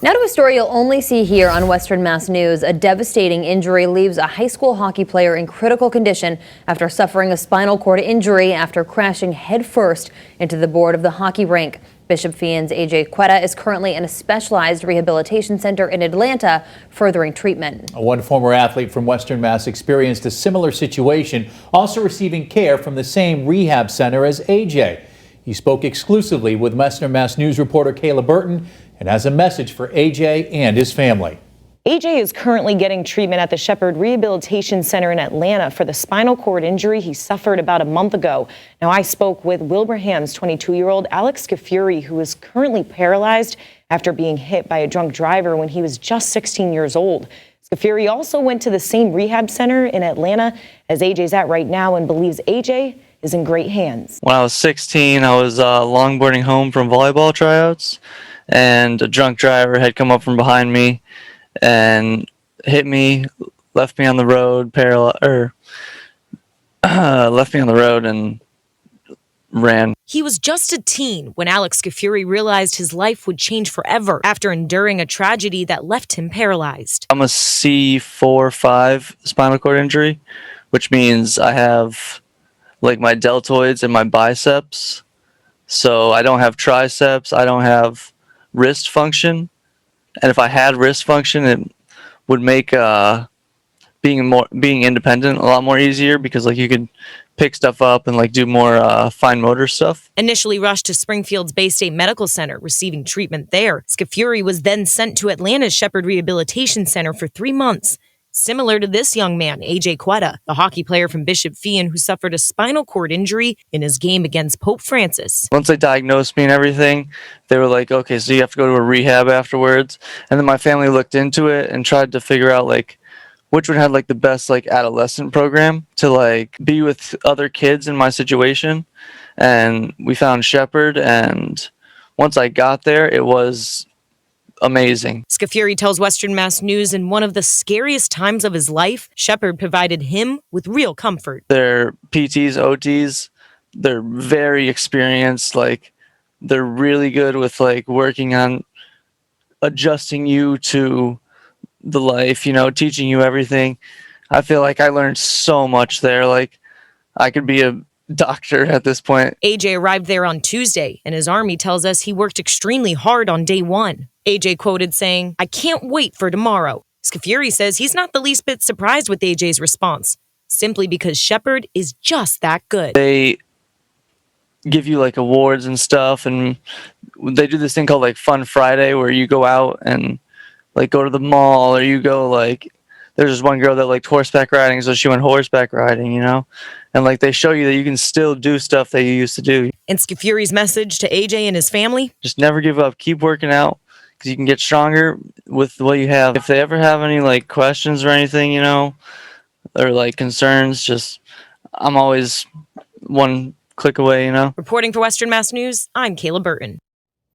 Now to a story you'll only see here on Western Mass News. A devastating injury leaves a high school hockey player in critical condition after suffering a spinal cord injury after crashing headfirst into the board of the hockey rink. Bishop Feehan's Quetta is currently in a specialized rehabilitation center in Atlanta, furthering treatment. One former athlete from Western Mass experienced a similar situation, also receiving care from the same rehab center as AJ. He spoke exclusively with Western Mass News reporter Kayla Burton and has a message for AJ and his family. AJ is currently getting treatment at the Shepherd Rehabilitation Center in Atlanta for the spinal cord injury he suffered about a month ago. Now, I spoke with Wilbraham's 22-year-old Alex Scafuri, who is currently paralyzed after being hit by a drunk driver when he was just 16 years old. Scafuri also went to the same rehab center in Atlanta as AJ's at right now and believes AJ is in great hands. When I was 16, I was longboarding home from volleyball tryouts, and a drunk driver had come up from behind me and hit me, left me on the road, left me on the road and ran. He was just a teen when Alex Scafuri realized his life would change forever after enduring a tragedy that left him paralyzed. I'm a C4-5 spinal cord injury, which means I have like my deltoids and my biceps. So I don't have triceps, I don't have wrist function. And if I had wrist function, it would make being independent a lot more easier, because like you could pick stuff up and like do more fine motor stuff. Initially rushed to Springfield's Bay State Medical Center, receiving treatment there, Scafuri was then sent to Atlanta's Shepherd Rehabilitation Center for 3 months. Similar to this young man, Quetta, the hockey player from Bishop Feehan who suffered a spinal cord injury in his game against Pope Francis. Once they diagnosed me and everything, they were like, okay, so you have to go to a rehab afterwards. And then my family looked into it and tried to figure out like which one had like the best like adolescent program to like be with other kids in my situation. And we found Shepherd, and once I got there, it was amazing. Scafuri tells Western Mass News in one of the scariest times of his life, Shepherd provided him with real comfort. Their PTs, OTs, they're very experienced. Like they're really good with like working on adjusting you to the life, you know, teaching you everything. I feel like I learned so much there. Like I could be a doctor at this point. AJ arrived there on Tuesday, and his army tells us he worked extremely hard on day one. AJ quoted saying, "I can't wait for tomorrow." Scafuri says he's not the least bit surprised with AJ's response, simply because Shepherd is just that good. They give you like awards and stuff, and they do this thing called like Fun Friday, where you go out and like go to the mall, or you go like, there's this one girl that liked horseback riding, so she went horseback riding, you know? And like they show you that you can still do stuff that you used to do. And Scafuri's message to AJ and his family? Just never give up. Keep working out, because you can get stronger with what you have. If they ever have any like questions or anything, you know, or like concerns, just I'm always one click away, you know? Reporting for Western Mass News, I'm Kayla Burton.